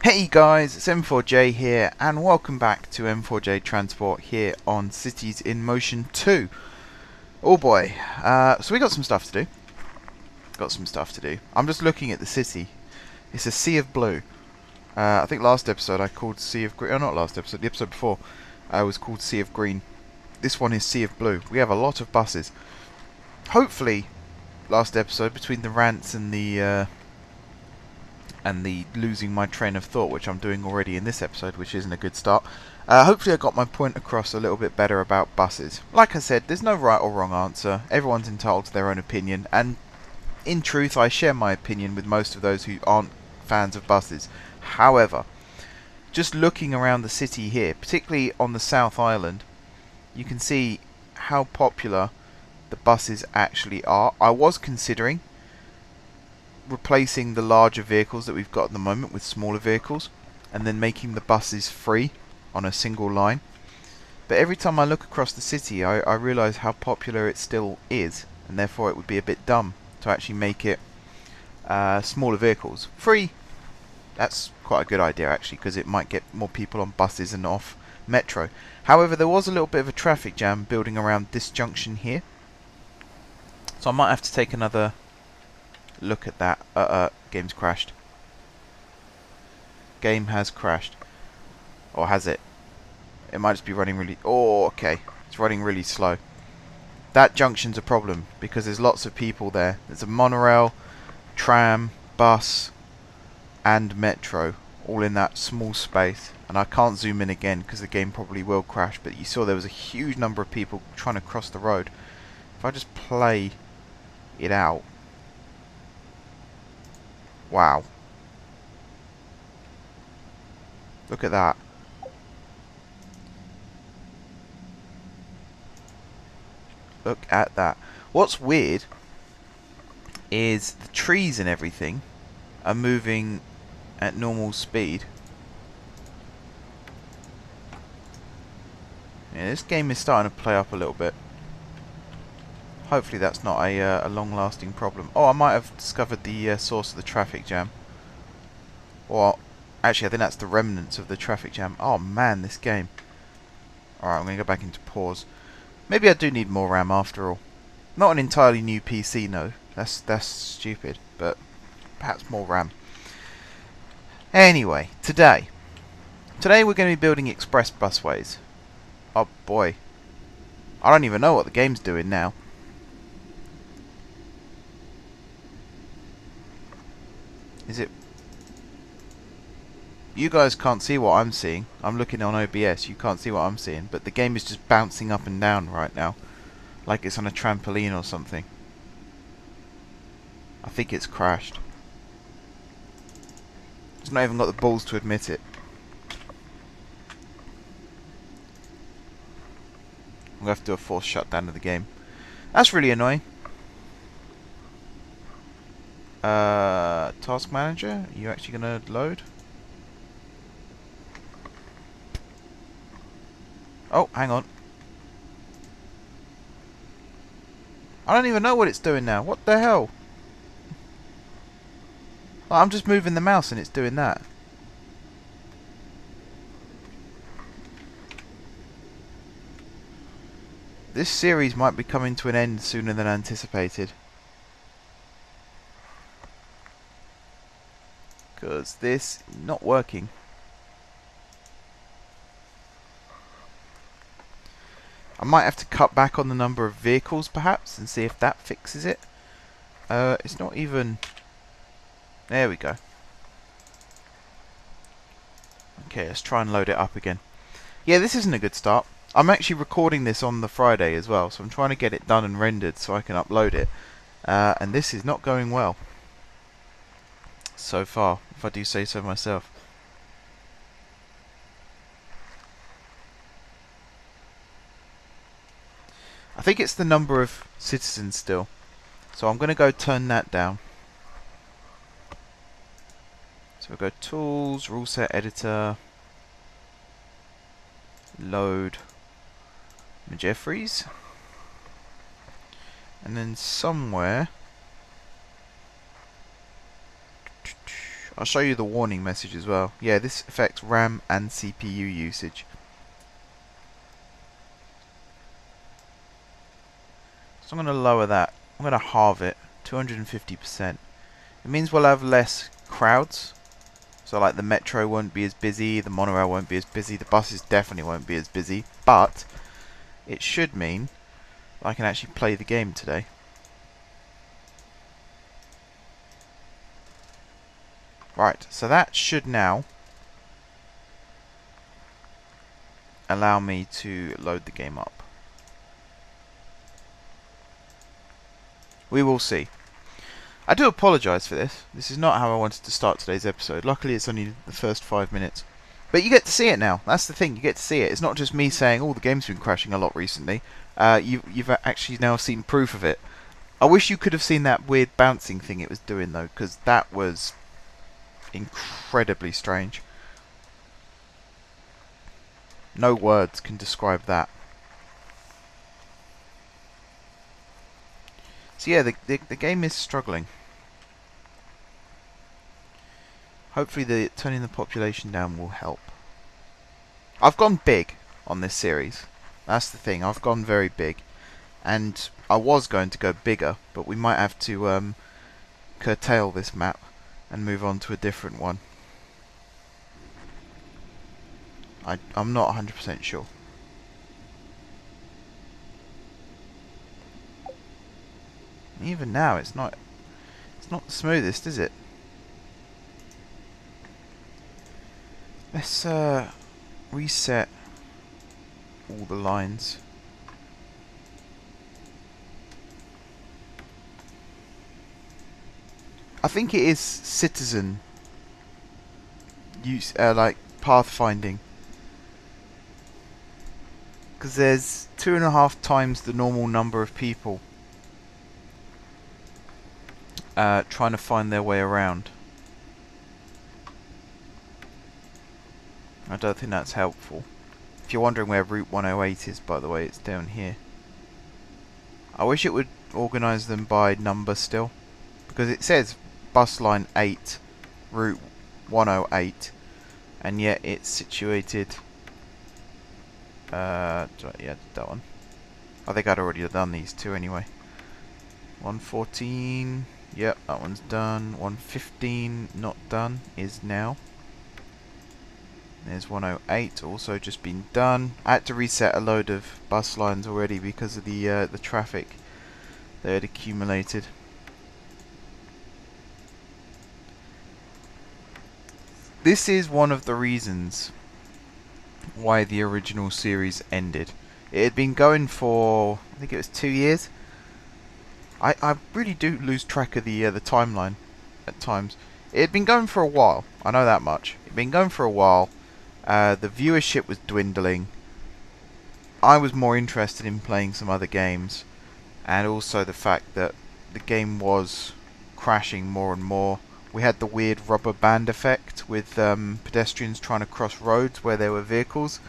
Hey guys, it's M4J here, and welcome back to M4J Transport here on Cities in Motion 2. Oh boy, so we got some stuff to do. I'm just looking at the city. It's a sea of blue. I think last episode I called Sea of Green. Oh, not last episode, the episode before was called Sea of Green. This one is Sea of Blue. We have a lot of buses. Hopefully, last episode, between the rants and the losing my train of thought, which I'm doing already in this episode, which isn't a good start. Hopefully I got my point across a little bit better about buses. Like I said, there's no right or wrong answer. Everyone's entitled to their own opinion, and in truth I share my opinion with most of those who aren't fans of buses. However, just looking around the city here, particularly on the South Island, you can see how popular the buses actually are. I was considering replacing the larger vehicles that we've got at the moment with smaller vehicles and then making the buses free on a single line. But every time I look across the city I realise how popular it still is, and therefore it would be a bit dumb to actually make it smaller vehicles. Free, that's quite a good idea actually, because it might get more people on buses and off metro. However, there was a little bit of a traffic jam building around this junction here, so I might have to take another look at that. Game's crashed. Game has crashed. Or has it? It might just be running really... Oh, okay. It's running really slow. That junction's a problem because there's lots of people there. There's a monorail, tram, bus, and metro all in that small space. And I can't zoom in again because the game probably will crash. But you saw there was a huge number of people trying to cross the road. If I just play it out... Wow. Look at that. Look at that. What's weird is the trees and everything are moving at normal speed. Yeah, this game is starting to play up a little bit. Hopefully that's not a long-lasting problem. Oh, I might have discovered the source of the traffic jam. Or, actually, I think that's the remnants of the traffic jam. Oh man, this game. Alright, I'm going to go back into pause. Maybe I do need more RAM after all. Not an entirely new PC, no. That's stupid. But perhaps more RAM. Anyway, today we're going to be building express busways. Oh boy. I don't even know what the game's doing now. Is it... You guys can't see what I'm seeing. I'm looking on OBS. You can't see what I'm seeing. But the game is just bouncing up and down right now. Like it's on a trampoline or something. I think it's crashed. It's not even got the balls to admit it. I'm going to have to do a forced shutdown of the game. That's really annoying. Task manager, are you actually going to load? Oh, hang on. I don't even know what it's doing now. What the hell? Oh, I'm just moving the mouse and it's doing that. This series might be coming to an end sooner than anticipated. Because this is not working. I might have to cut back on the number of vehicles perhaps and see if that fixes it. It's not even... There we go. Okay, let's try and load it up again. Yeah, this isn't a good start. I'm actually recording this on the Friday as well, so I'm trying to get it done and rendered so I can upload it. And this is not going well so far, if I do say so myself. I think it's the number of citizens still. So I'm going to go turn that down. So we'll go Tools, Rule Set Editor, Load, Jeffries. And then somewhere I'll show you the warning message as well. Yeah, this affects RAM and CPU usage. So I'm going to lower that. I'm going to halve it, 250%. It means we'll have less crowds. So like the metro won't be as busy, the monorail won't be as busy, the buses definitely won't be as busy. But it should mean I can actually play the game today. Right, so that should now allow me to load the game up. We will see. I do apologise for this. This is not how I wanted to start today's episode. Luckily it's only the first 5 minutes. But you get to see it now. That's the thing, you get to see it. It's not just me saying, oh, the game's been crashing a lot recently. You've actually now seen proof of it. I wish you could have seen that weird bouncing thing it was doing though, because that was incredibly strange. No words can describe that. So yeah, the game is struggling. Hopefully turning the population down will help. I've gone big on this series. That's the thing, I've gone very big. And I was going to go bigger, but we might have to curtail this map and move on to a different one. I'm not 100% sure. Even now, it's not the smoothest, is it? Let's reset all the lines. I think it is citizen use, like pathfinding, because there's 2.5 times the normal number of people trying to find their way around. I don't think that's helpful. If you're wondering where Route 108 is, by the way, it's down here. I wish it would organise them by number still, because it says bus line 8, Route 108, and yet it's situated. Yeah, that one. I think I'd already done these two anyway. 114. Yep, that one's done. 115, not done, is now. There's 108, also just been done. I had to reset a load of bus lines already because of the traffic that had accumulated. This is one of the reasons why the original series ended. It had been going for, I think it was 2 years. I really do lose track of the timeline at times. It had been going for a while, I know that much. It had been going for a while. The viewership was dwindling. I was more interested in playing some other games, and also the fact that the game was crashing more and more. We had the weird rubber band effect with pedestrians trying to cross roads where there were vehicles.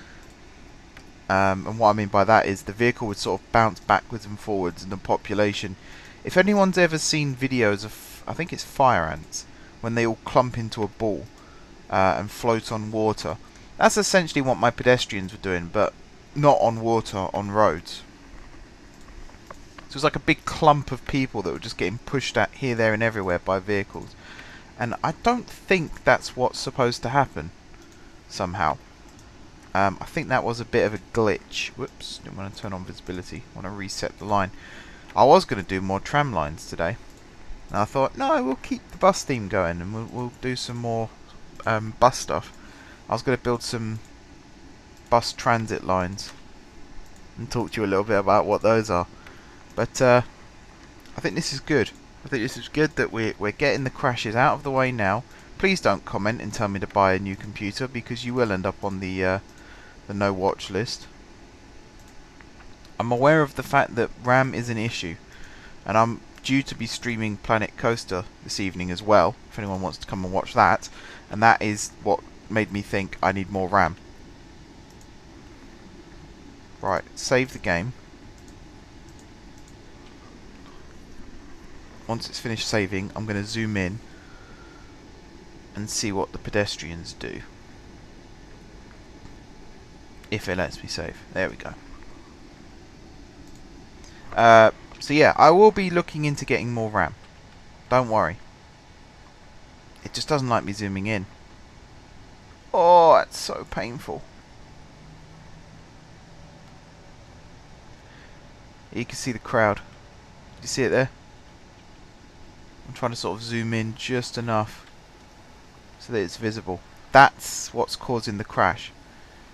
And what I mean by that is the vehicle would sort of bounce backwards and forwards, and the population. If anyone's ever seen videos of, I think it's fire ants, when they all clump into a ball and float on water, that's essentially what my pedestrians were doing, but not on water, on roads. So it was like a big clump of people that were just getting pushed at here, there and everywhere by vehicles. And I don't think that's what's supposed to happen, somehow. I think that was a bit of a glitch. Whoops, didn't want to turn on visibility. I want to reset the line. I was going to do more tram lines today. And I thought, no, we'll keep the bus theme going and we'll do some more bus stuff. I was going to build some bus transit lines and talk to you a little bit about what those are. But I think this is good. I think this is good that we're getting the crashes out of the way now. Please don't comment and tell me to buy a new computer, because you will end up on the no watch list. I'm aware of the fact that RAM is an issue, and I'm due to be streaming Planet Coaster this evening as well, if anyone wants to come and watch that, and that is what made me think I need more RAM. Right, save the game. Once it's finished saving, I'm going to zoom in and see what the pedestrians do. If it lets me save. There we go. So yeah, I will be looking into getting more RAM. Don't worry. It just doesn't like me zooming in. Oh, that's so painful. You can see the crowd. You see it there? I'm trying to sort of zoom in just enough so that it's visible. That's what's causing the crash.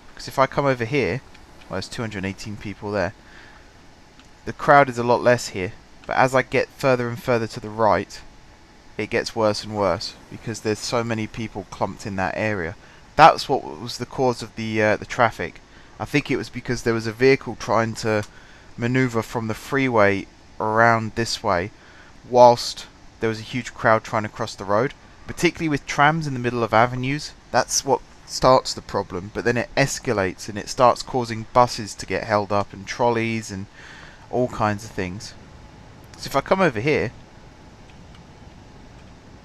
Because if I come over here, well, there's 218 people there. The crowd is a lot less here, but as I get further and further to the right, it gets worse and worse because there's so many people clumped in that area. That's what was the cause of the traffic. I think it was because there was a vehicle trying to maneuver from the freeway around this way, whilst there was a huge crowd trying to cross the road. Particularly with trams in the middle of avenues, that's what starts the problem. But then it escalates and it starts causing buses to get held up and trolleys and all kinds of things. So if I come over here,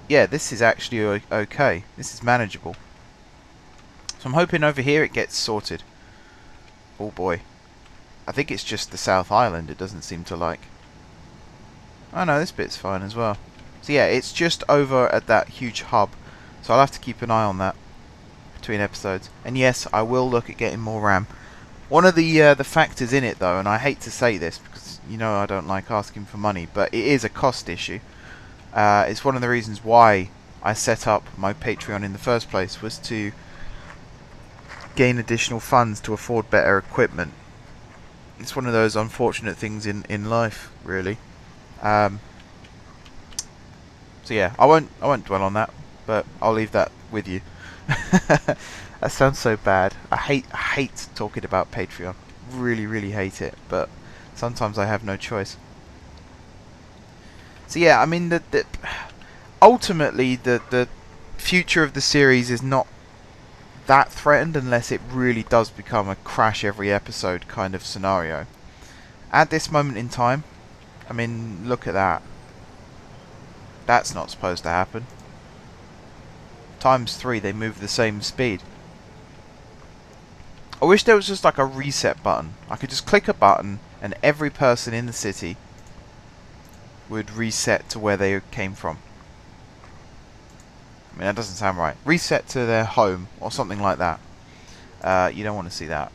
yeah, this is actually okay. This is manageable. So I'm hoping over here it gets sorted. Oh boy. I think it's just the South Island it doesn't seem to like. Oh no, this bit's fine as well. So yeah, it's just over at that huge hub. So I'll have to keep an eye on that between episodes. And yes, I will look at getting more RAM. One of the factors in it though, and I hate to say this because you know I don't like asking for money, but it is a cost issue. It's one of the reasons why I set up my Patreon in the first place, was to gain additional funds to afford better equipment. It's one of those unfortunate things in life, really. So yeah, I won't dwell on that, but I'll leave that with you. That sounds so bad. I hate talking about Patreon. Really hate it, but sometimes I have no choice. So yeah, I mean, ultimately the future of the series is not that threatened unless it really does become a crash every episode kind of scenario. At this moment in time, I mean, look at that. That's not supposed to happen. ×3, they move the same speed. I wish there was just like a reset button. I could just click a button and every person in the city would reset to where they came from. I mean, that doesn't sound right. Reset to their home or something like that. You don't want to see that.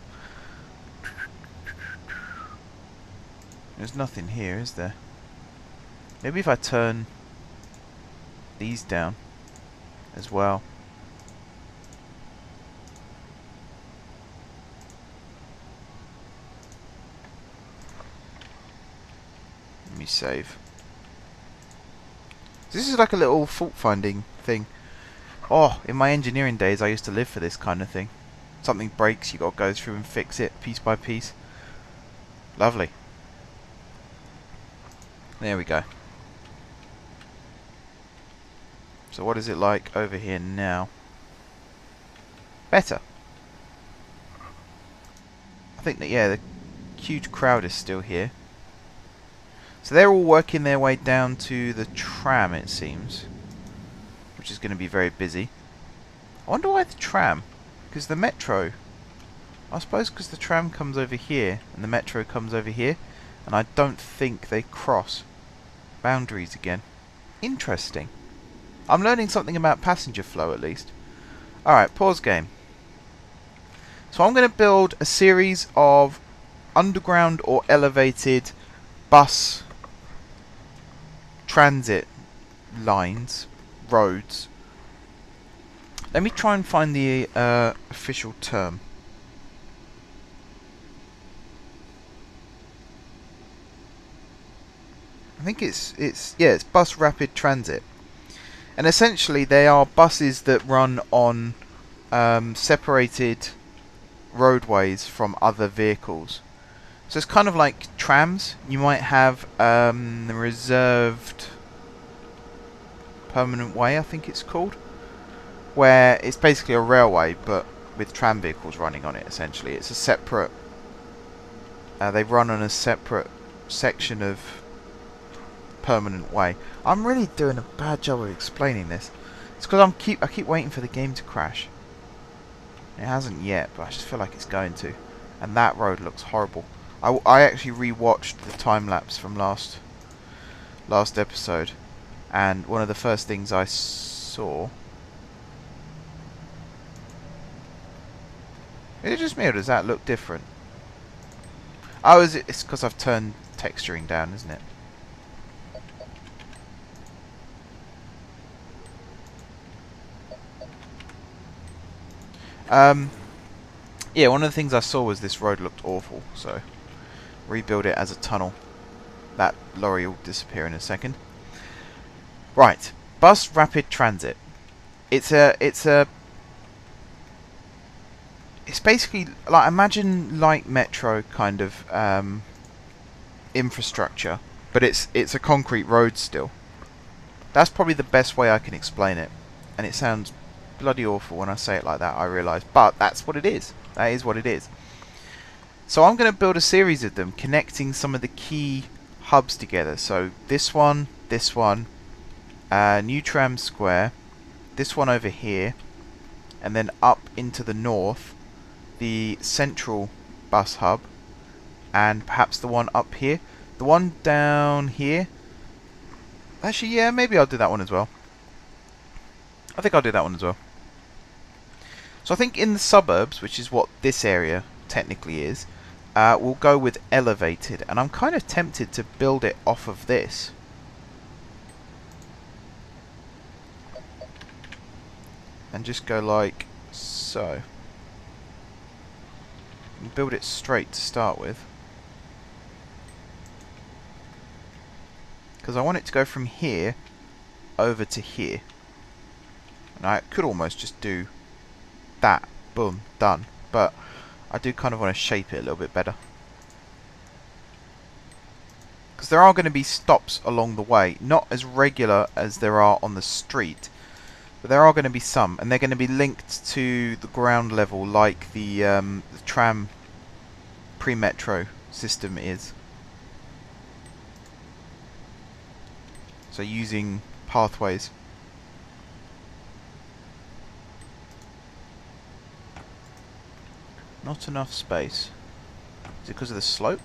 There's nothing here, is there? Maybe if I turn these down as well. Let me save. This is like a little fault finding thing. Oh, in my engineering days I used to live for this kind of thing. Something breaks, you got to go through and fix it piece by piece. Lovely. There we go. So what is it like over here now? Better. I think that, yeah, the huge crowd is still here. So they're all working their way down to the tram, it seems, which is going to be very busy. I wonder why the tram? Because the metro, I suppose because the tram comes over here and the metro comes over here, and I don't think they cross boundaries again. Interesting. I'm learning something about passenger flow at least. Alright, pause game. So I'm going to build a series of underground or elevated bus transit lines, roads. Let me try and find the official term. I think it's bus rapid transit. And essentially they are buses that run on separated roadways from other vehicles. So it's kind of like trams. You might have the reserved permanent way, I think it's called, where it's basically a railway but with tram vehicles running on it. Essentially it's a separate, they run on a separate section of permanent way. I'm really doing a bad job of explaining this. It's because I keep waiting for the game to crash. It hasn't yet, but I just feel like it's going to. And that road looks horrible. I actually re-watched the time lapse from last episode, and one of the first things I saw. Is it just me, or does that look different? Oh, it's because I've turned texturing down, isn't it? Yeah, one of the things I saw was this road looked awful, so rebuild it as a tunnel. That lorry will disappear in a second. Right, bus rapid transit. It's basically like, imagine light metro kind of infrastructure, but it's a concrete road still. That's probably the best way I can explain it, and it sounds bloody awful when I say it like that, I realise, but that's what it is. That is what it is. So I'm going to build a series of them, connecting some of the key hubs together. So this one, New Tram Square, this one over here, and then up into the north, the central bus hub, and perhaps the one up here. The one down here, actually, yeah, maybe I'll do that one as well. I think I'll do that one as well. So I think in the suburbs, which is what this area technically is, we'll go with elevated, and I'm kind of tempted to build it off of this. And just go like so. And build it straight to start with. Because I want it to go from here over to here. And I could almost just do that, boom, done. But I do kind of want to shape it a little bit better. Because there are going to be stops along the way. Not as regular as there are on the street. But there are going to be some. And they're going to be linked to the ground level like the tram pre-metro system is. So using pathways. Not enough space. Is it because of the slope?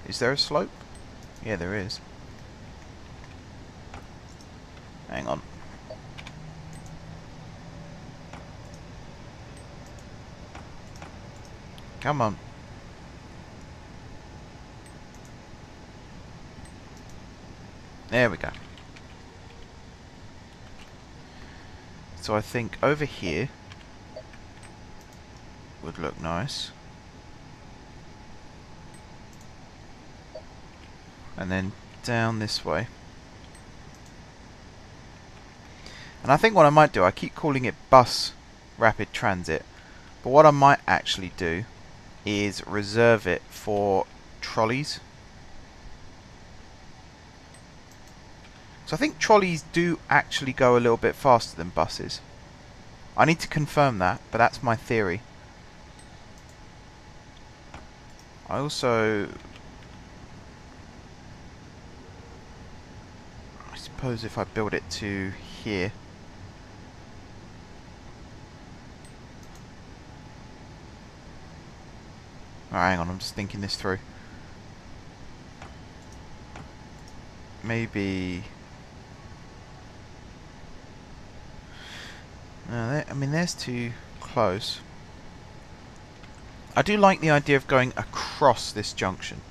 Is there a slope? Yeah, there is. Hang on. Come on. There we go. So I think over here would look nice. And then down this way. And I think what I might do, I keep calling it bus rapid transit, but what I might actually do is reserve it for trolleys. So I think trolleys do actually go a little bit faster than buses. I need to confirm that, but that's my theory. I also... I suppose if I build it to here... Alright, hang on, I'm just thinking this through. Maybe... No, I mean, there's too close. I do like the idea of going across this junction.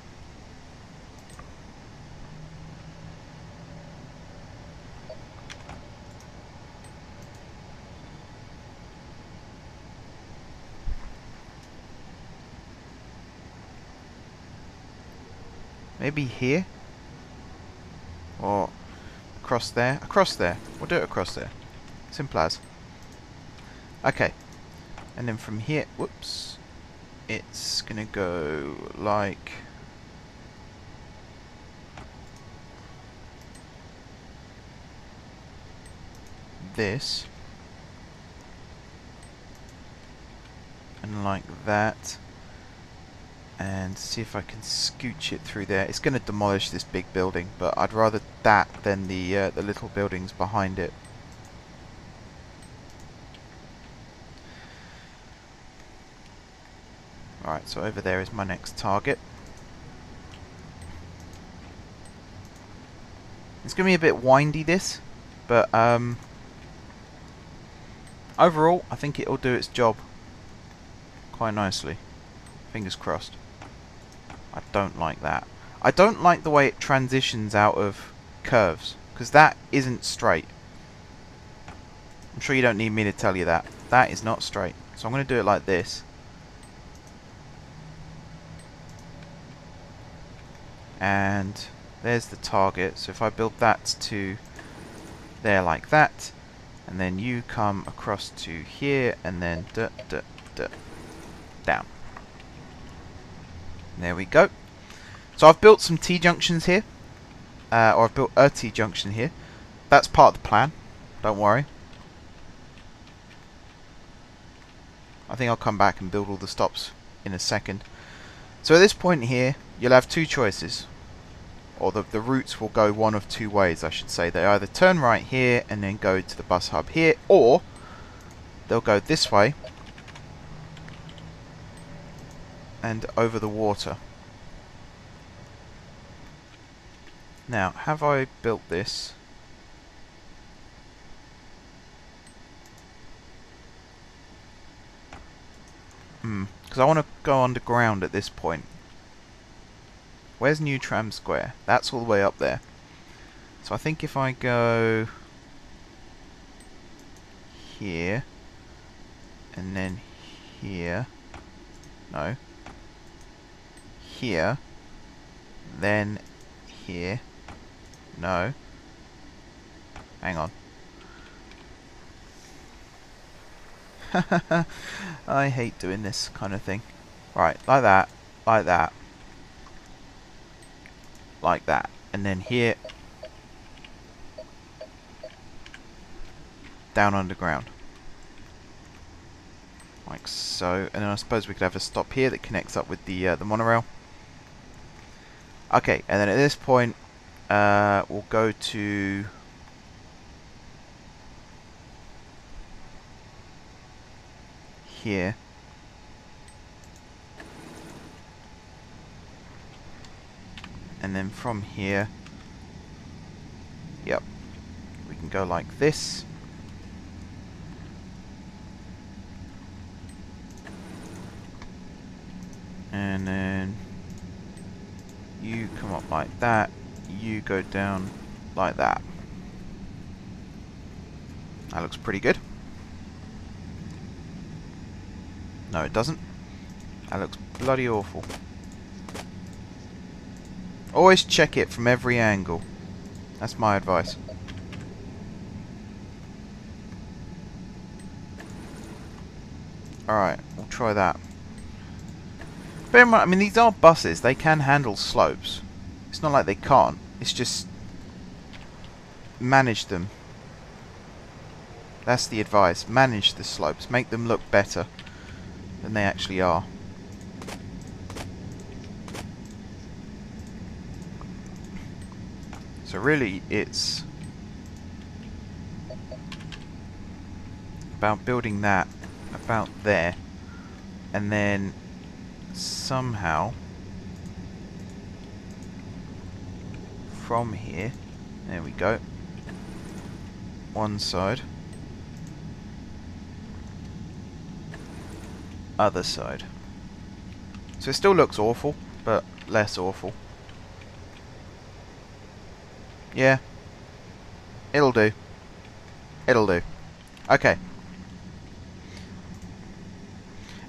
Maybe here? Or across there? Across there. We'll do it across there. Simple as. Okay. And then from here, whoops. It's gonna go like this. And like that. And see if I can scooch it through there. It's going to demolish this big building, but I'd rather that than the little buildings behind it. Alright, so over there is my next target. It's going to be a bit windy, this, but overall, I think it'll do its job quite nicely. Fingers crossed. I don't like that. I don't like the way it transitions out of curves, because that isn't straight. I'm sure you don't need me to tell you that. That is not straight. So I'm going to do it like this. And there's the target. So if I build that to there like that, and then you come across to here, and then down. There we go. So I've built some T-junctions here. Or I've built a T-junction here. That's part of the plan. Don't worry. I think I'll come back and build all the stops in a second. So at this point here, you'll have two choices. Or the routes will go one of two ways, I should say. They either turn right here and then go to the bus hub here, or they'll go this way and over the water. Now, have I built this? Because I want to go underground at this point. Where's New Tram Square? That's all the way up there. So I think if I go here, and then here, no, here, then here, no, hang on. I hate doing this kind of thing. Right, like that, like that, like that, and then here, down underground, like so. And then I suppose we could have a stop here that connects up with the monorail. Okay, and then at this point, we'll go to here. And then from here, yep, we can go like this. And then you come up like that, you go down like that. That looks pretty good. No, it doesn't. That looks bloody awful. Always check it from every angle. That's my advice. Alright, we'll try that. Bear in mind, I mean, these are buses. They can handle slopes. It's not like they can't. It's just manage them. That's the advice. Manage the slopes. Make them look better than they actually are. So really, it's about building that about there, and then somehow from here, there we go, one side, other side. So it still looks awful, but less awful. Yeah, it'll do. It'll do. Okay.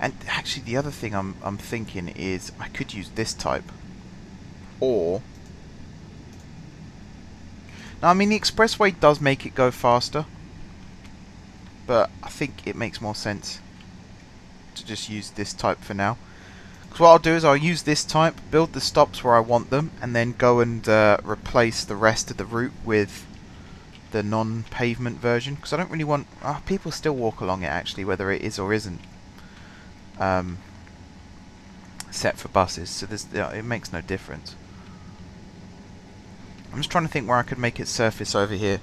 And actually, the other thing I'm thinking is I could use this type, or now, I mean, the expressway does make it go faster, but I think it makes more sense to just use this type for now. Because what I'll do is I'll use this type, build the stops where I want them, and then go and replace the rest of the route with the non-pavement version. Because I don't really want... people still walk along it, actually, whether it is or isn't set for buses. So it makes no difference. I'm just trying to think where I could make it surface over here.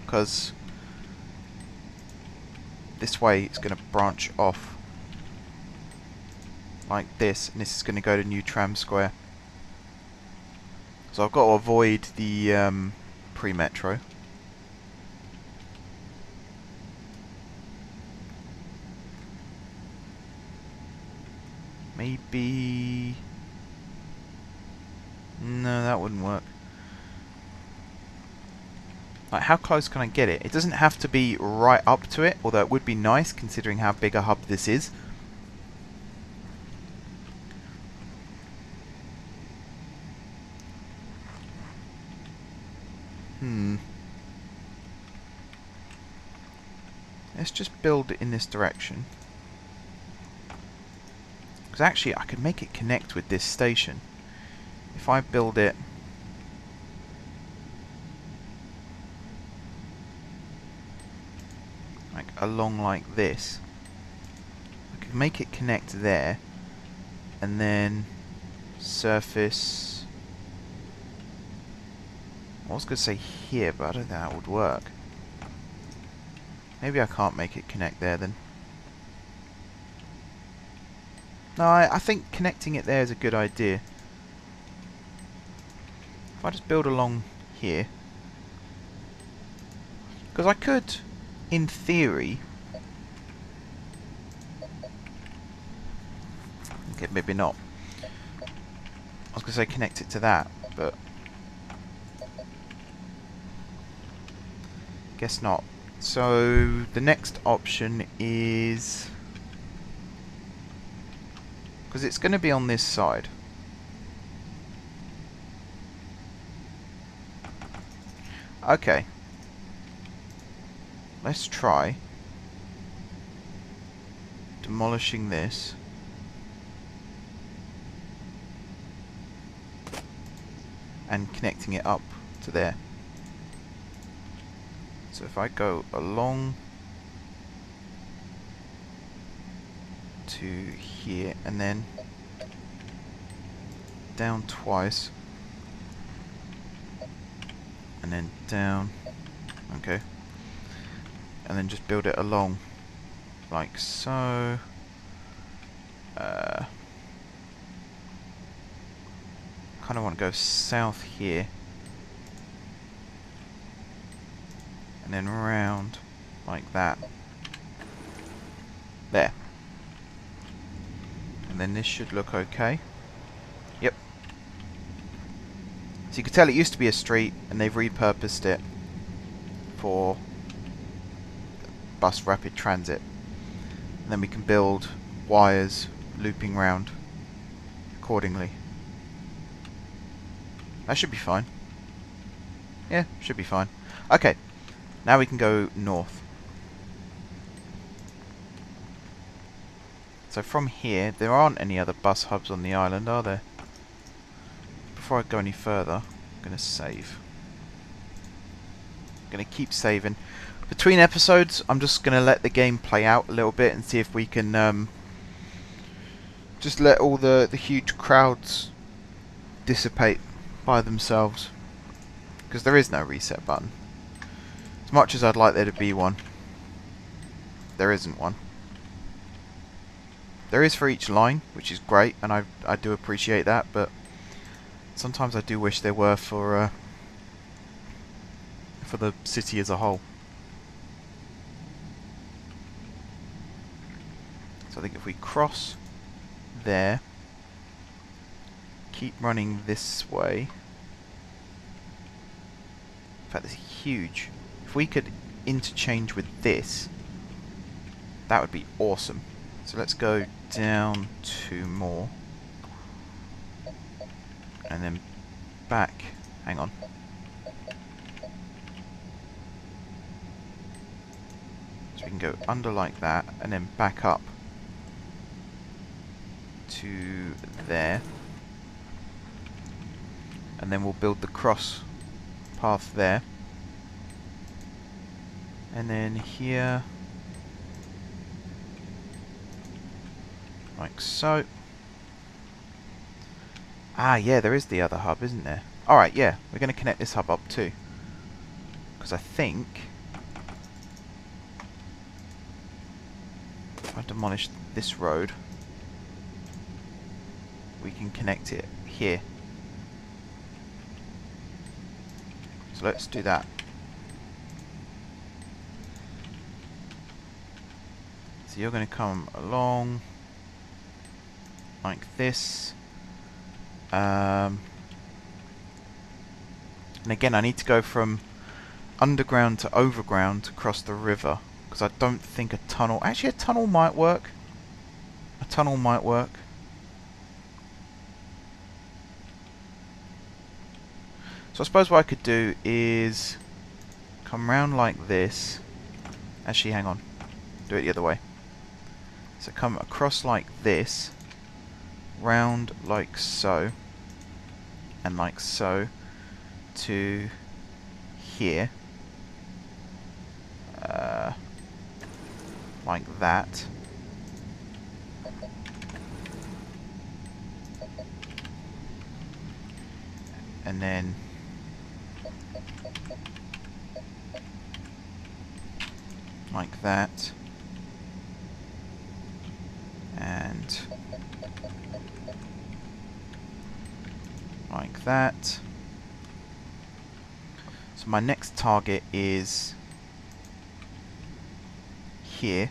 Because this way it's going to branch off. like this, and this is going to go to New Tram Square. So I've got to avoid the pre-metro. Maybe... No, that wouldn't work. Like, how close can I get it? It doesn't have to be right up to it, although it would be nice considering how big a hub this is. Let's just build it in this direction. Because actually I could make it connect with this station. If I build it... like along like this, I could make it connect there, and then surface... I was going to say here, but I don't think that would work. Maybe I can't make it connect there then. No, I think connecting it there is a good idea. If I just build along here... because I could, in theory... okay, maybe not. I was going to say connect it to that, but... guess not. So, the next option is... because it's going to be on this side. Okay. Let's try demolishing this. And connecting it up to there. So if I go along to here and then down twice and then down, okay, and then just build it along like so. Kind of want to go south here and then round like that. There. And then this should look okay. Yep. So you can tell it used to be a street and they've repurposed it for bus rapid transit. And then we can build wires looping round accordingly. That should be fine. Yeah, should be fine. Okay. Now we can go north. So from here, there aren't any other bus hubs on the island, are there? Before I go any further, I'm going to save. I'm going to keep saving. Between episodes, I'm just going to let the game play out a little bit and see if we can just let all the huge crowds dissipate by themselves. Because there is no reset button. As much as I'd like there to be one, there isn't one. There is for each line, which is great, and I do appreciate that, but sometimes I do wish there were for the city as a whole. So I think if we cross there, keep running this way. In fact, this is huge. If we could interchange with this, that would be awesome. So let's go down 2 more. And then back. Hang on. So we can go under like that, and then back up to there. And then we'll build the cross path there. And then here, like so. Ah, yeah, there is the other hub, isn't there? Alright, yeah, we're going to connect this hub up too. Because I think if I demolish this road, we can connect it here. So let's do that. So you're going to come along like this. And again, I need to go from underground to overground to cross the river, because I don't think a tunnel... Actually, a tunnel might work. A tunnel might work. So I suppose what I could do is come round like this. Actually, hang on. Do it the other way. So come across like this, round like so, and like so, to here. Like that. And then like that. And like that. So my next target is here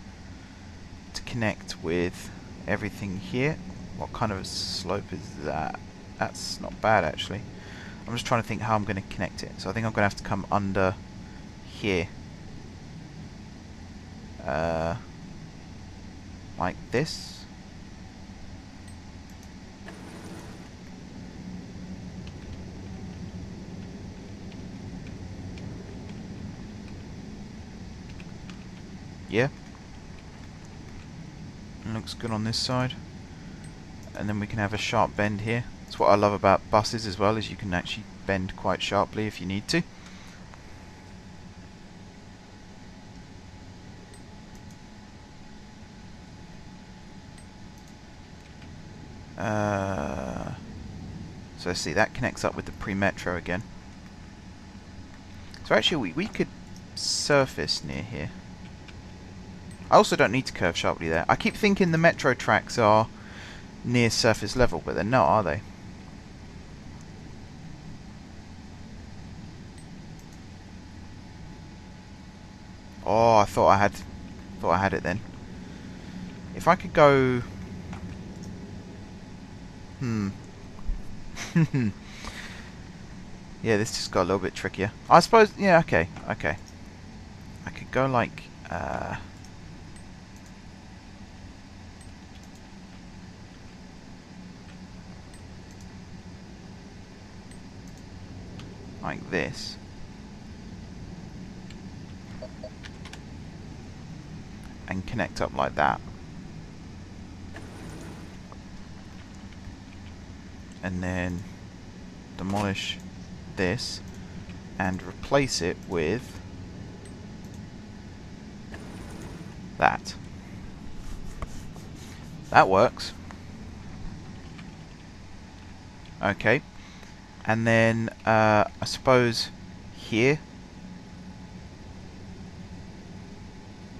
to connect with everything here. What kind of a slope is that? That's not bad, actually. I'm just trying to think how I'm going to connect it. So I think I'm going to have to come under here. Like this. Yeah. It looks good on this side. And then we can have a sharp bend here. That's what I love about buses as well, is you can actually bend quite sharply if you need to. So let's see, that connects up with the pre-metro again. So actually we could surface near here. I also don't need to curve sharply there. I keep thinking the metro tracks are near surface level, but they're not, are they? Oh, I thought I had it then. If I could go... Yeah, this just got a little bit trickier. I suppose, yeah, okay. I could go like, like this. And connect up like that. And then demolish this and replace it with that. That works. Okay. And then I suppose here,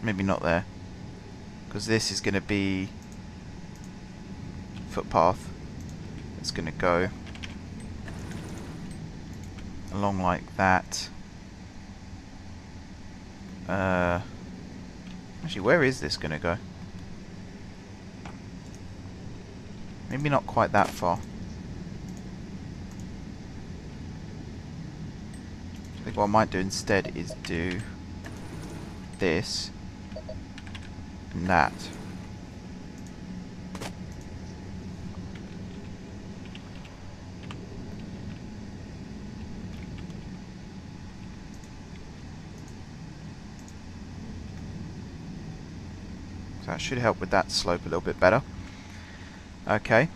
maybe not there, because this is going to be footpath. It's going to go along like that. Actually, where is this going to go? Maybe not quite that far. I think what I might do instead is do this and that. So that should help with that slope a little bit better. Okay.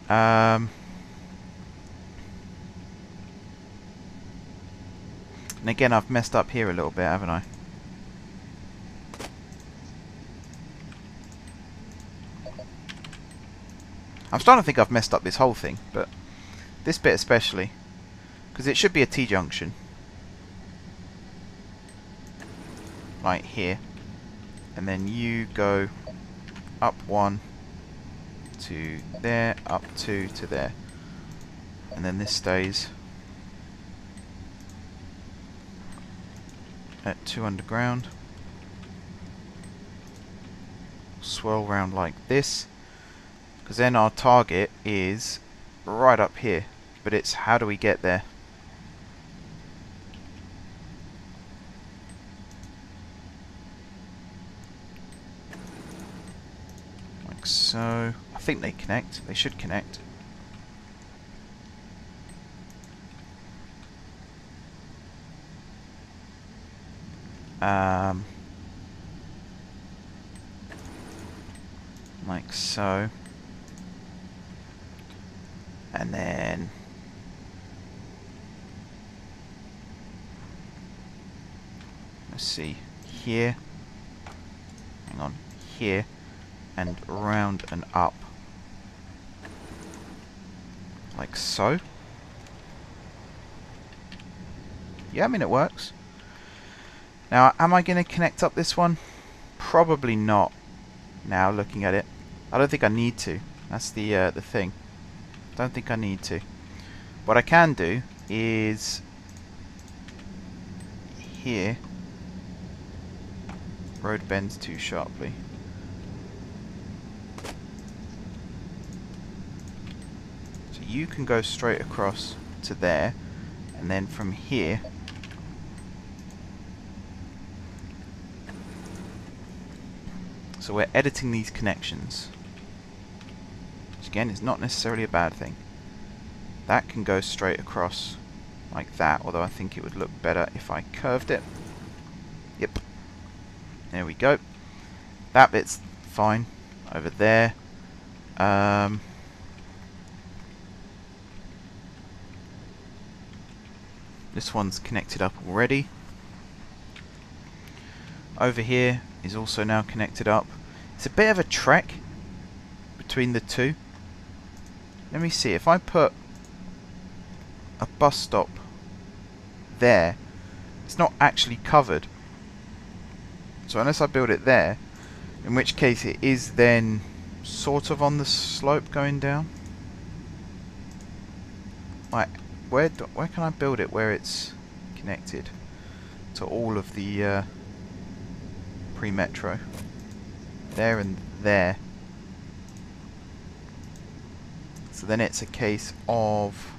And again, I've messed up here a little bit, haven't I? I'm starting to think I've messed up this whole thing, but this bit especially, because it should be a T-junction. Right here. And then you go up one, to there, up to there. And then this stays at 2 underground. Swirl round like this, because then our target is right up here, but it's how do we get there? Like so. I think they connect. They should connect. Like so. And then let's see, here, hang on, here, and round and up, like so. Yeah, I mean it works. Now, am I going to connect up this one? Probably not. Now, looking at it, I don't think I need to. That's the thing. Don't think I need to. What I can do is here. Road bends too sharply. So you can go straight across to there, and then from here so we're editing these connections, which again is not necessarily a bad thing. That can go straight across like that, although I think it would look better if I curved it. Yep. There we go. That bit's fine over there. This one's connected up already. Over here is also now connected up. It's a bit of a trek between the two. Let me see, if I put a bus stop there, it's not actually covered. So unless I build it there, in which case it is then sort of on the slope going down. Like, where can I build it where it's connected to all of the pre-metro? There and there. So then it's a case of,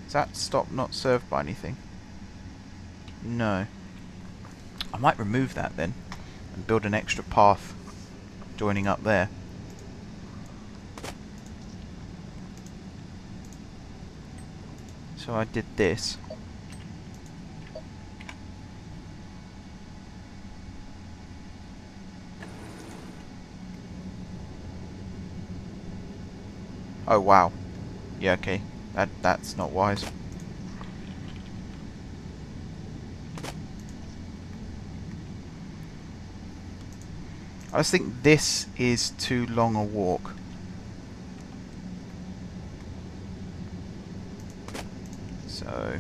is that stop not served by anything? No. I might remove that then and build an extra path joining up there. So I did this. Oh wow. Yeah, okay. That's not wise. I just think this is too long a walk. So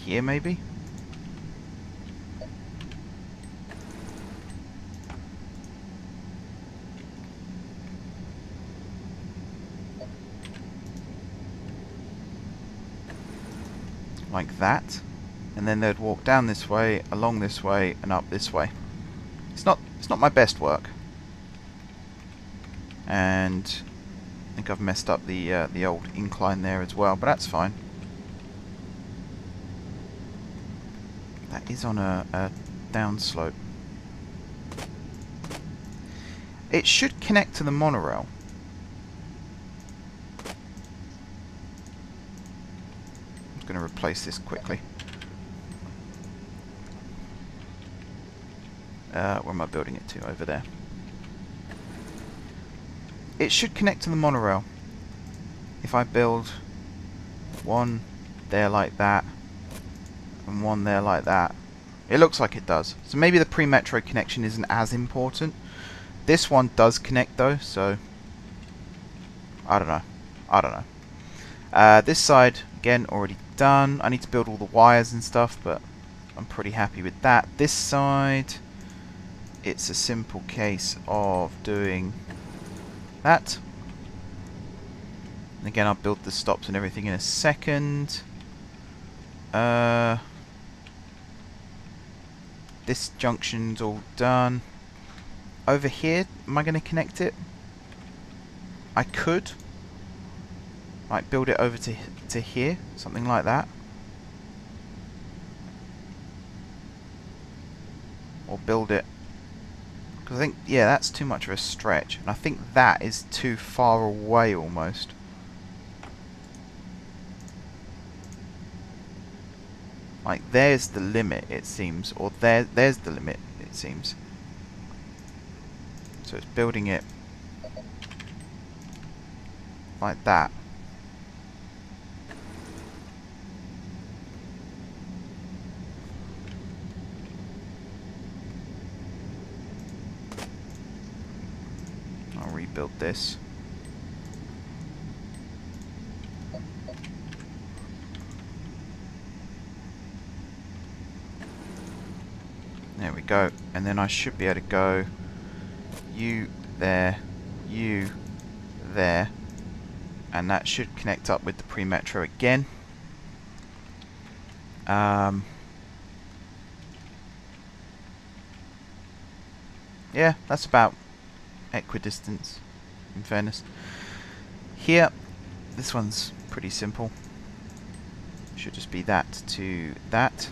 here maybe? Like that, and then they'd walk down this way, along this way, and up this way. It's not my best work, and I think I've messed up the old incline there as well, but that's fine. That is on a downslope. It should connect to the monorail. Going to replace this quickly. Where am I building it to? Over there. It should connect to the monorail. If I build one there like that, and one there like that, it looks like it does. So maybe the pre-metro connection isn't as important. This one does connect though, so I don't know. I don't know. This side, again, already done. I need to build all the wires and stuff, but I'm pretty happy with that. This side, it's a simple case of doing that. And again, I'll build the stops and everything in a second. This junction's all done. Over here, am I going to connect it? I could. Like build it over to here, something like that. Or build it, because I think, yeah, that's too much of a stretch, and I think that is too far away almost. Like there's the limit, it seems, or there's the limit, it seems. So it's building it like that. I'll rebuild this. There we go, and then I should be able to go you there, you there, and that should connect up with the pre-metro again. Yeah, that's about equidistance, in fairness. Here, this one's pretty simple. Should just be that to that.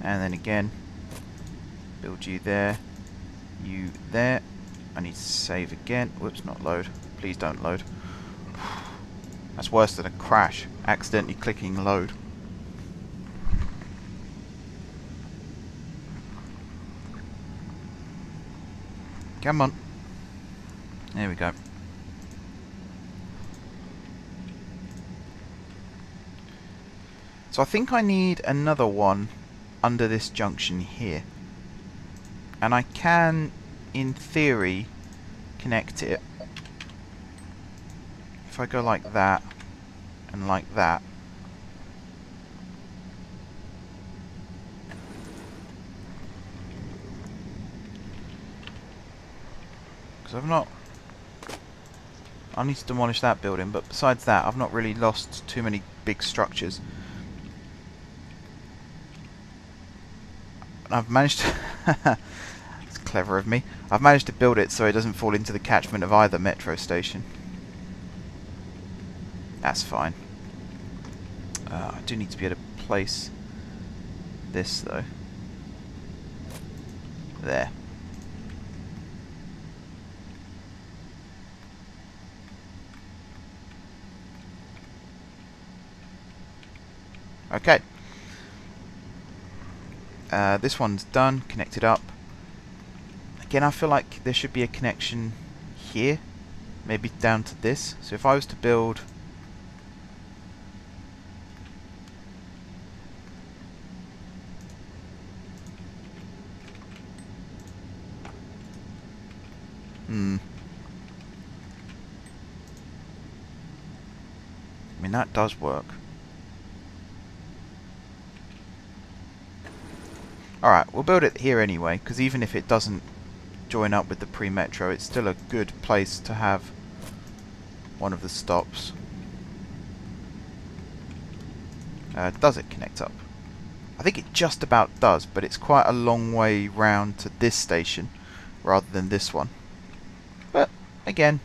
And then again, build you there, you there. I need to save again. Whoops, not load. Please don't load. That's worse than a crash. Accidentally clicking load. Come on. There we go. So I think I need another one under this junction here. And I can, in theory, connect it. If I go like that, and like that. Because I've not... I need to demolish that building, but besides that, I've not really lost too many big structures. And I've managed to... It's clever of me. I've managed to build it so it doesn't fall into the catchment of either metro station. That's fine. I do need to be able to place this, though. There. Okay. This one's done, connected up. Again, I feel like there should be a connection here, maybe down to this. So if I was to build... I mean, that does work. Alright, we'll build it here anyway, because even if it doesn't join up with the pre-metro, it's still a good place to have one of the stops. Does it connect up? I think it just about does, but it's quite a long way round to this station rather than this one. But, again,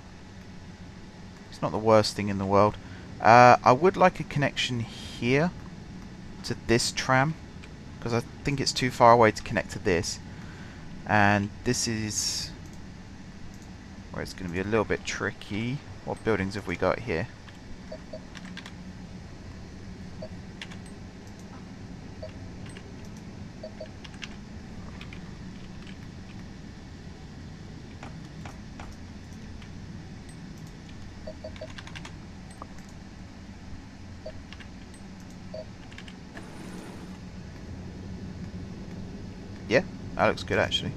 it's not the worst thing in the world. I would like a connection here to this tram, because I think it's too far away to connect to this. And this is where it's going to be a little bit tricky. What buildings have we got here? Yeah, that looks good actually.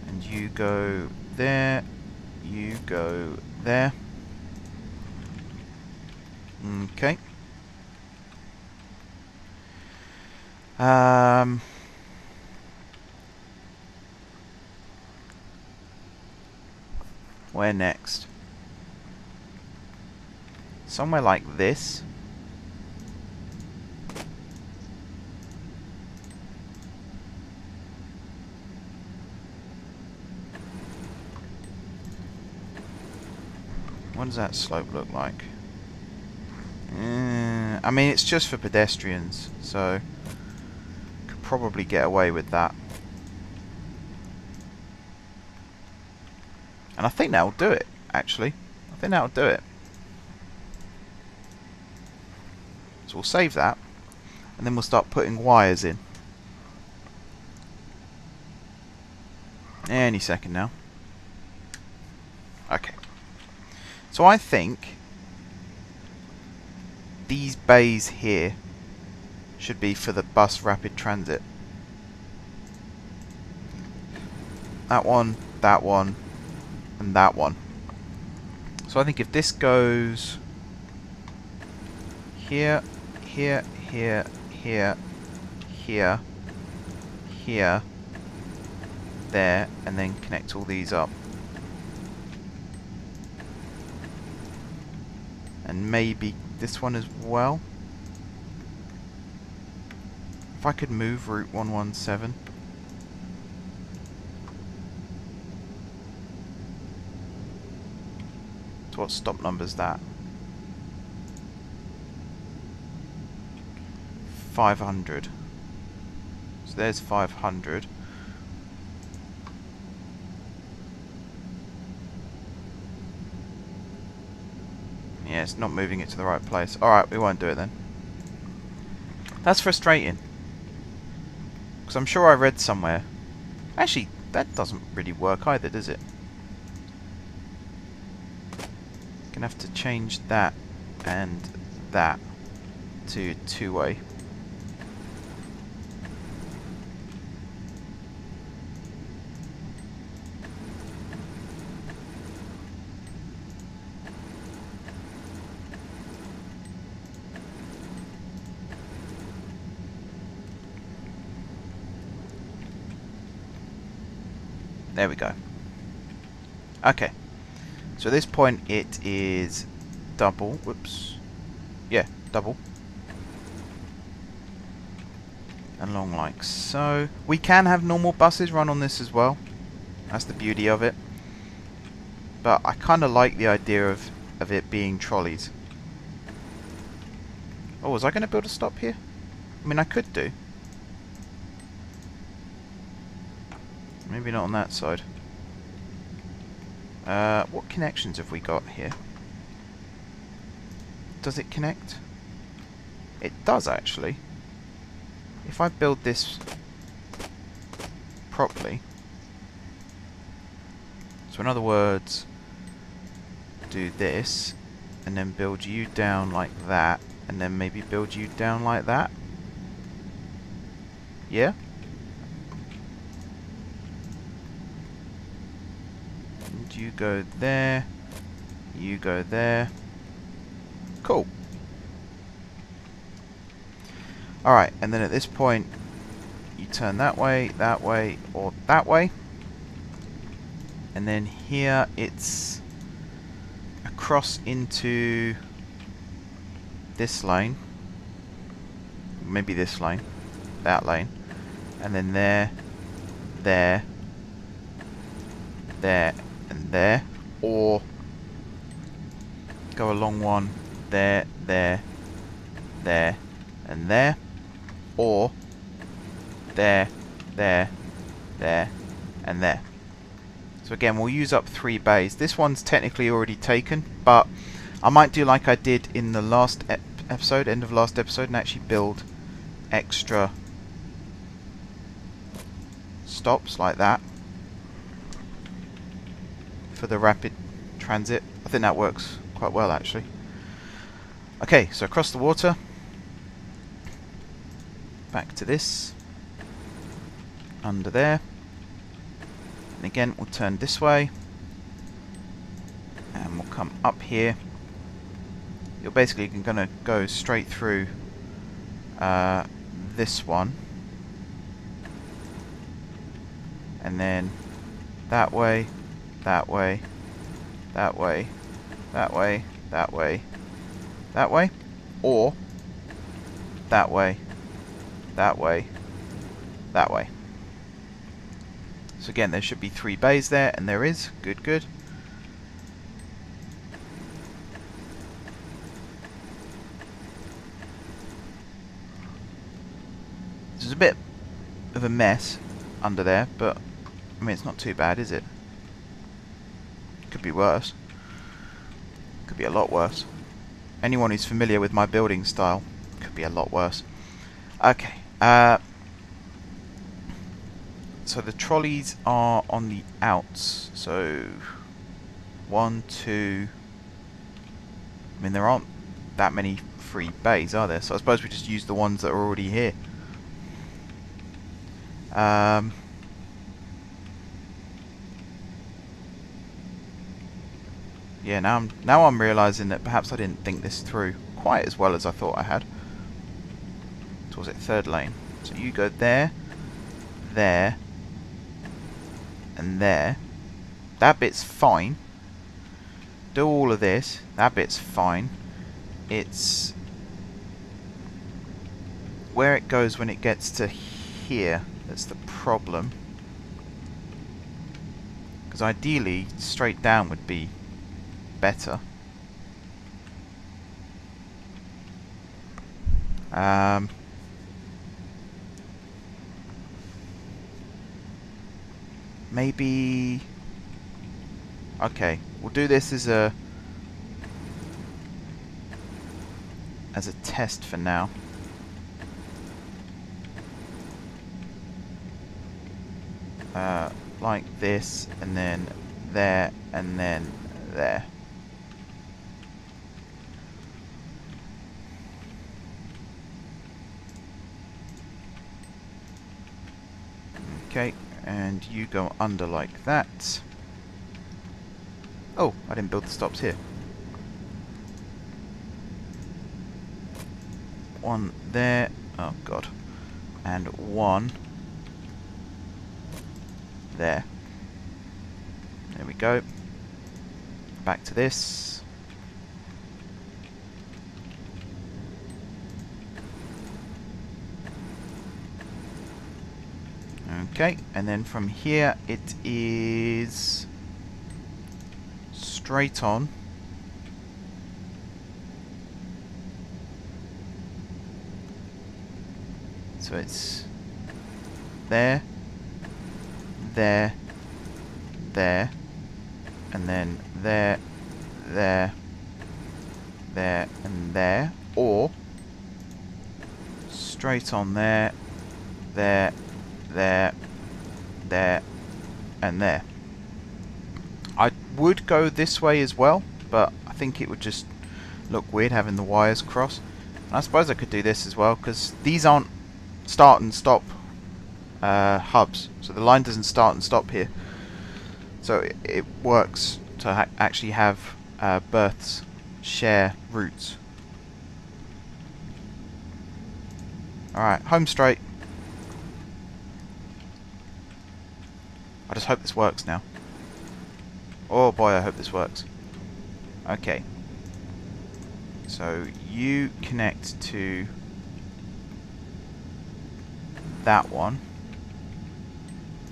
And you go there, you go there. Okay. Where next? Somewhere like this. What does that slope look like? I mean, it's just for pedestrians, so could probably get away with that. And I think that'll do it, actually. I think that'll do it. So we'll save that, and then we'll start putting wires in. Any second now. Okay. So I think these bays here should be for the bus rapid transit. That one, and that one. So I think if this goes here, here, here, here, here, here, there, and then connect all these up. And maybe this one as well. If I could move Route 117. So what stop number's that? 500. So there's 500. Yeah, it's not moving it to the right place. Alright, we won't do it then. That's frustrating. Because I'm sure I read somewhere. Actually, that doesn't really work either, does it? Gonna have to change that and that to two-way. There we go. Okay. So at this point it is double. Whoops. Yeah, double. Along like so. We can have normal buses run on this as well. That's the beauty of it. But I kind of like the idea of it being trolleys. Oh, was I going to build a stop here? I mean, I could do. Maybe not on that side. What connections have we got here? Does it connect? It does actually. If I build this properly. So in other words, do this and then build you down like that and then maybe build you down like that. Yeah? You go there, you go there. Cool. Alright, and then at this point, you turn that way, or that way. And then here it's across into this lane. Maybe this lane, that lane. And then there, there, there, and there, or go along one there, there, there, and there, or there, there, there, and there. So again, we'll use up 3 bays. This one's technically already taken, but I might do like I did in the last episode, end of last episode, and actually build extra stops like that for the rapid transit. I think that works quite well actually. Okay, so across the water, back to this, under there, and again we'll turn this way and we'll come up here. You're basically going to go straight through this one and then that way, that way, that way, that way, that way, that way, or that way, that way, that way. So again, there should be 3 bays there, and there is. Good, good. There's a bit of a mess under there, but I mean, it's not too bad, is it? Could be worse. Could be a lot worse. Anyone who's familiar with my building style, could be a lot worse. Okay. So the trolleys are on the outs. So 1, 2. I mean, there aren't that many free bays, are there? So I suppose we just use the ones that are already here. Yeah, now I'm realising that perhaps I didn't think this through quite as well as I thought I had. So was it 3rd lane? So you go there, there, and there. That bit's fine. Do all of this. That bit's fine. It's where it goes when it gets to here that's the problem. Because ideally, straight down would be better. Maybe. Okay, we'll do this as a test for now. Like this, and then there, and then there. Okay, and you go under like that. Oh, I didn't build the stops here. 1 there. Oh god. And 1 there. There we go. Back to this. Okay, and then from here it is straight on. So it's there, there, there, and then there, there, there, and there, or straight on there, there, there, there, and there. I would go this way as well, but I think it would just look weird having the wires cross. And I suppose I could do this as well, because these aren't start and stop hubs, so the line doesn't start and stop here. So it works to actually have berths share routes. Alright, home straight. I just hope this works now. Oh boy, I hope this works. Okay. So you connect to that one.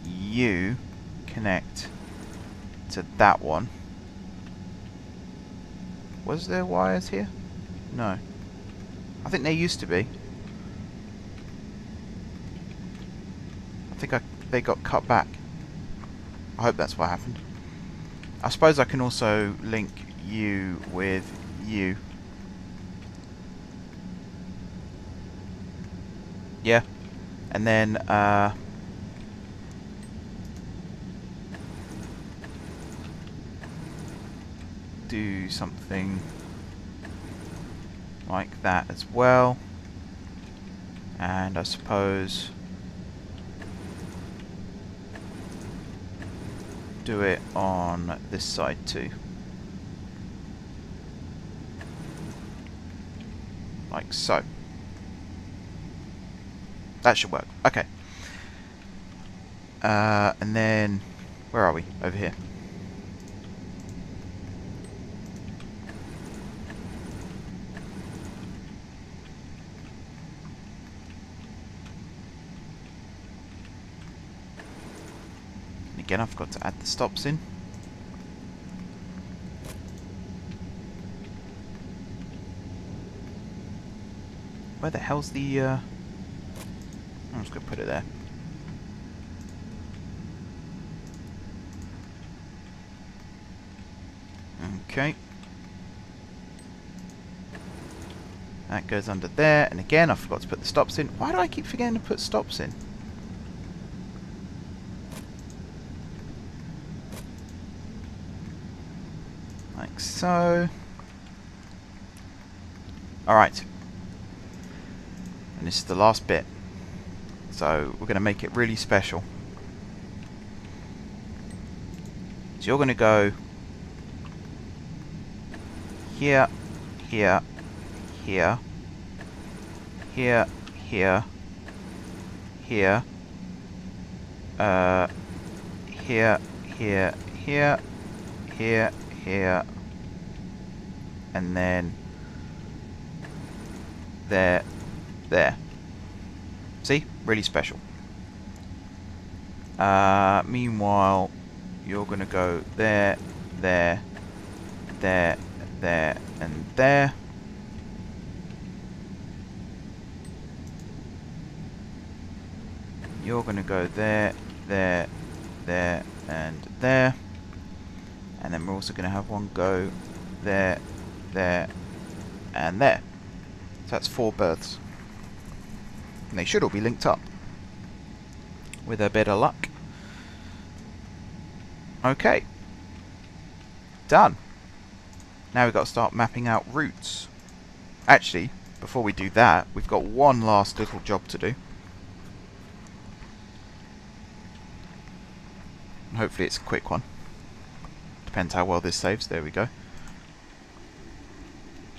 You connect to that one. Was there wires here? No. I think there used to be. I think they got cut back. I hope that's what happened. I suppose I can also link you with you. Yeah. And then do something like that as well. And I suppose do it on this side too. Like so. That should work. Okay. And then, where are we? Over here. And again, I forgot to add the stops in. Where the hell's the, I'm just going to put it there. Okay. That goes under there, and again, I forgot to put the stops in. Why do I keep forgetting to put stops in? Like so. Alright. And this is the last bit. So, we're going to make it really special. So you're going to go here, here, here, here, here, here, here, here, here, here, here, and then there, there. See? Really special. Meanwhile, you're going to go there, there, there, there, and there. You're going to go there, there, there, and there. And then we're also going to have one go there, there, and there. So that's 4 berths. And they should all be linked up. With a bit of luck. Okay. Done. Now we've got to start mapping out routes. Actually, before we do that, we've got one last little job to do. And hopefully it's a quick one. Depends how well this saves. There we go.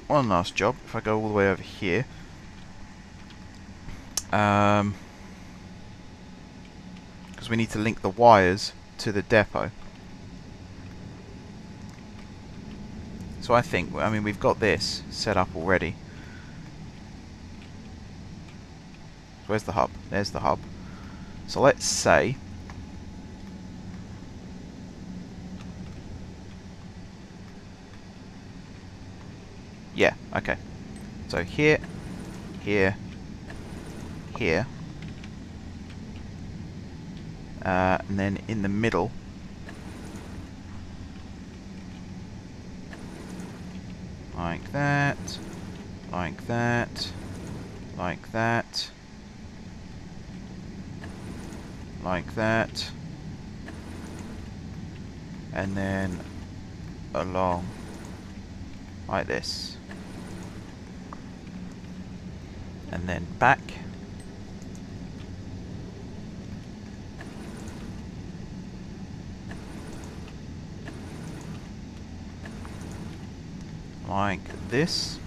One last job. If I go all the way over here. Because we need to link the wires to the depot. So I think, I mean, we've got this set up already. Where's the hub? There's the hub. So let's say yeah, okay. So here, here, here, and then in the middle, like that, like that, like that, like that, and then along like this, and then back, like this,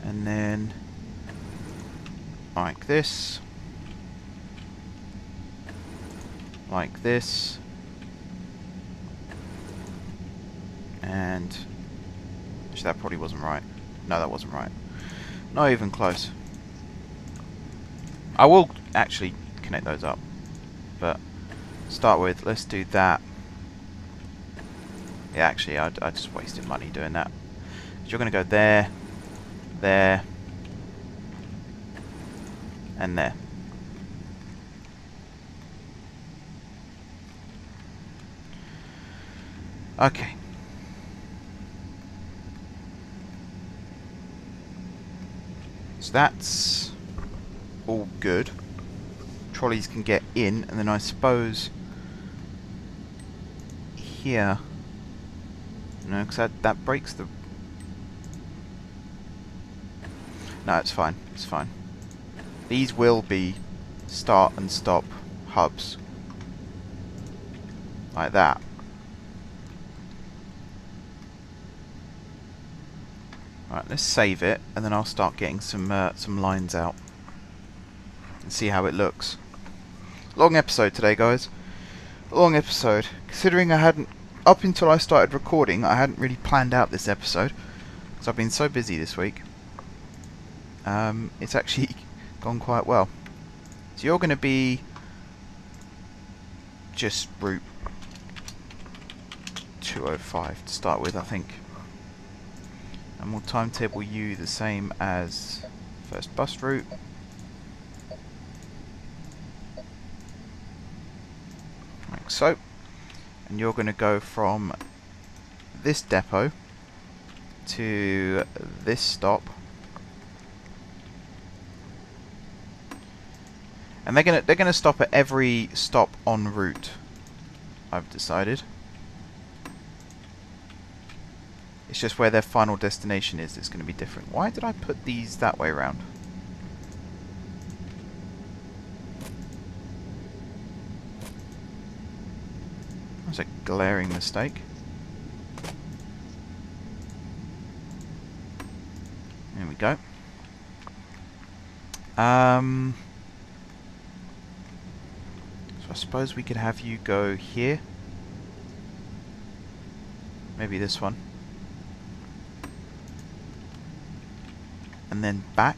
and then like this, like this, and actually that probably wasn't right. No, that wasn't right. Not even close. I will actually connect those up, but start with, let's do that. Yeah, actually, I just wasted money doing that. So you're going to go there, there, and there. Okay. So that's all good. Trolleys can get in, and then I suppose here. No, because that breaks the. No, it's fine. It's fine. These will be start and stop hubs. like that. Right, let's save it, and then I'll start getting some lines out and see how it looks. Long episode today, guys. Long episode. Considering I hadn't, up until I started recording, I hadn't really planned out this episode, because I've been so busy this week. It's actually gone quite well. So you're going to be just route 205 to start with, I think. And we'll timetable you the same as first bus route. Like so. And you're going to go from this depot to this stop. And they're gonna stop at every stop en route, I've decided. It's just where their final destination is that's going to be different. Why did I put these that way around? That's a glaring mistake. There we go. So I suppose we could have you go here. Maybe this one. And then back.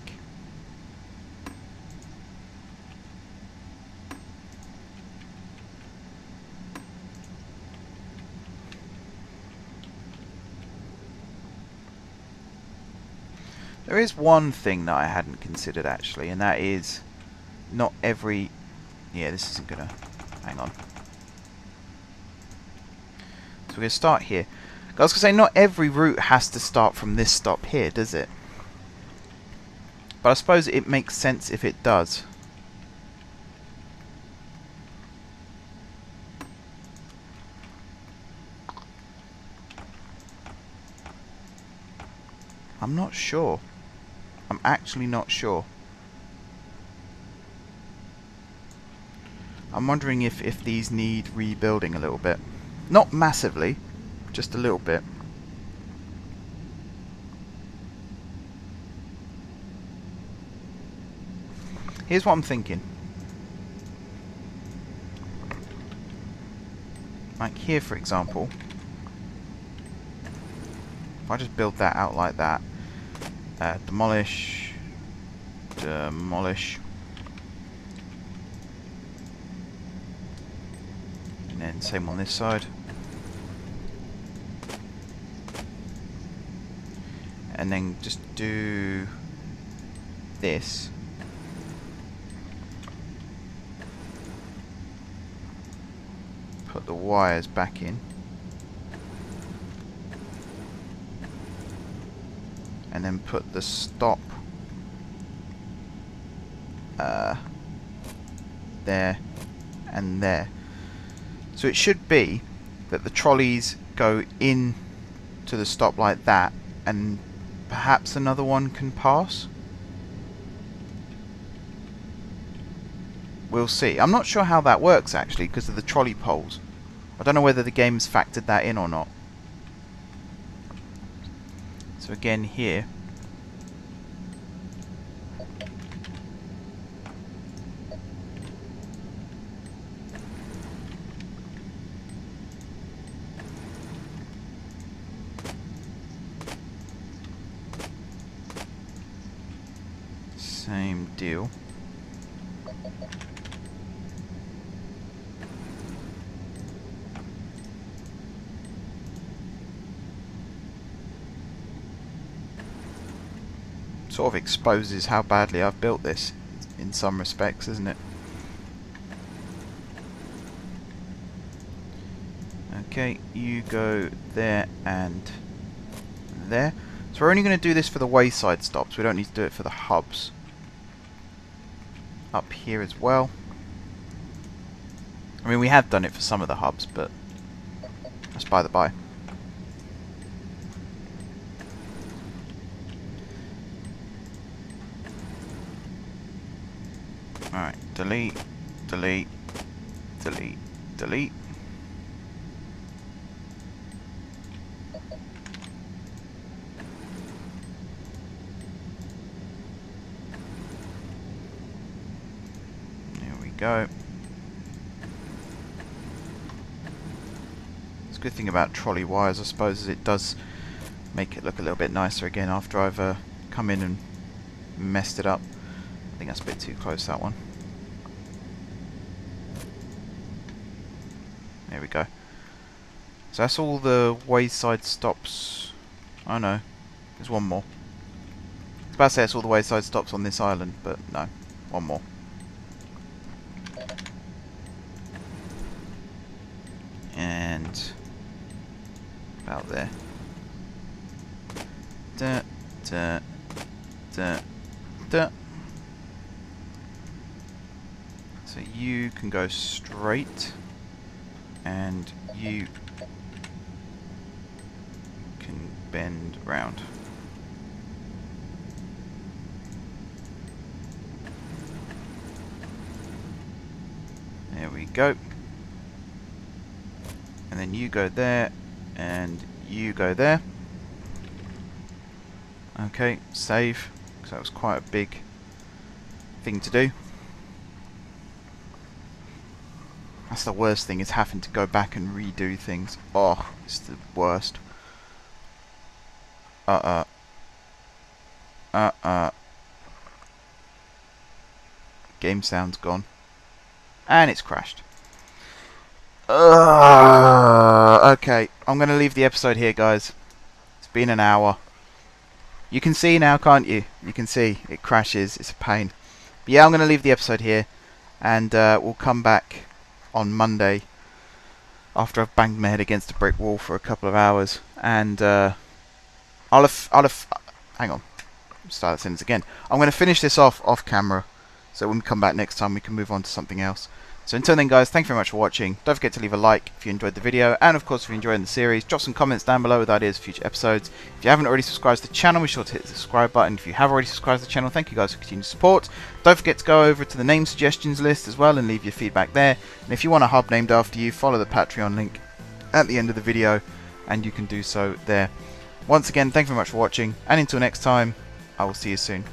There is one thing that I hadn't considered actually, and that is not every... Yeah, this isn't gonna... Hang on. So we're gonna start here. I was gonna say, not every route has to start from this stop here, does it? But I suppose it makes sense if it does. I'm not sure. I'm actually not sure. I'm wondering if these need rebuilding a little bit. Not massively, just a little bit. Here's what I'm thinking. Like here, for example. If I just build that out like that. Demolish. Demolish. And then same on this side. And then just do this. Put the wires back in. And then put the stop there and there. So it should be that the trolleys go in to the stop like that, and perhaps another one can pass. We'll see. I'm not sure how that works actually because of the trolley poles. I don't know whether the game's factored that in or not. So again here. Same deal. Sort of exposes how badly I've built this in some respects, isn't it? Okay, you go there and there. So we're only going to do this for the wayside stops. We don't need to do it for the hubs. Up here as well. I mean, we have done it for some of the hubs, but that's by the by. Alright, delete, delete, delete, delete. go. It's a good thing about trolley wires, I suppose, is it does make it look a little bit nicer again after I've come in and messed it up. I think that's a bit too close, that one. There we go. So that's all the wayside stops. Oh no, there's one more. I was about to say that's all the wayside stops on this island, but no, one more. And about there. Da, da, da, da. So you can go straight, and you can bend round. There we go. And then you go there, and you go there. Okay, save, because that was quite a big thing to do. That's the worst thing, is having to go back and redo things. Oh, it's the worst. Game sound's gone. And it's crashed. Okay, I'm going to leave the episode here, guys. It's been an hour. You can see now, can't you? You can see it crashes. It's a pain. But yeah, I'm going to leave the episode here. And we'll come back on Monday after I've banged my head against a brick wall for a couple of hours. And I'll have... Hang on. Start that sentence again. I'm going to finish this off camera. So when we come back next time, we can move on to something else. So until then, guys, thank you very much for watching. Don't forget to leave a like if you enjoyed the video, and of course if you're enjoying the series, drop some comments down below with ideas for future episodes. If you haven't already subscribed to the channel, be sure to hit the subscribe button. If you have already subscribed to the channel, thank you guys for continued support. Don't forget to go over to the name suggestions list as well and leave your feedback there. And if you want a hub named after you, follow the Patreon link at the end of the video, and you can do so there. Once again, thank you very much for watching, and until next time, I will see you soon.